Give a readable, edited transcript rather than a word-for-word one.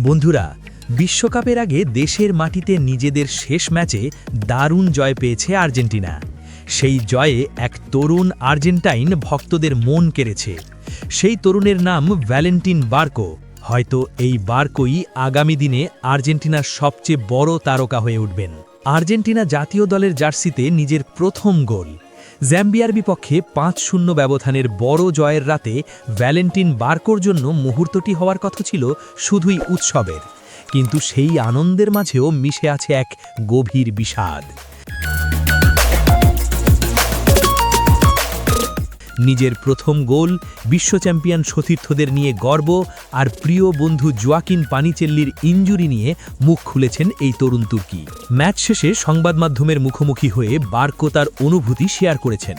বন্ধুরা, বিশ্বকাপের আগে দেশের মাটিতে নিজেদের শেষ ম্যাচে দারুণ জয় পেয়েছে আর্জেন্টিনা। সেই জয়ে এক তরুণ আর্জেন্টাইন ভক্তদের মন কেড়েছে। সেই তরুণের নাম ভ্যালেন্টিন বার্কো। হয়তো এই বার্কোই আগামী দিনে আর্জেন্টিনার সবচেয়ে বড় তারকা হয়ে উঠবেন। আর্জেন্টিনা জাতীয় দলের জার্সিতে নিজের প্রথম গোল। জাম্বিয়ার বিপক্ষে ৫-০ ব্যবধানের বড় জয়ের রাতে ভ্যালেন্টিন বার্কোর জন্য মুহূর্তটি হওয়ার কথা ছিল শুধুই উৎসবের, কিন্তু সেই আনন্দের মাঝেও মিশে আছে এক গভীর বিষাদ। নিজের প্রথম গোল, বিশ্ব চ্যাম্পিয়ন সতীর্থদের নিয়ে গর্ব আর প্রিয় বন্ধু জোয়াকিন পানিচেল্লির ইনজুরি নিয়ে মুখ খুলেছেন এই তরুণ তুর্কি। ম্যাচ শেষে সংবাদ মাধ্যমের মুখোমুখি হয়ে বার্কো তার অনুভূতি শেয়ার করেছেন।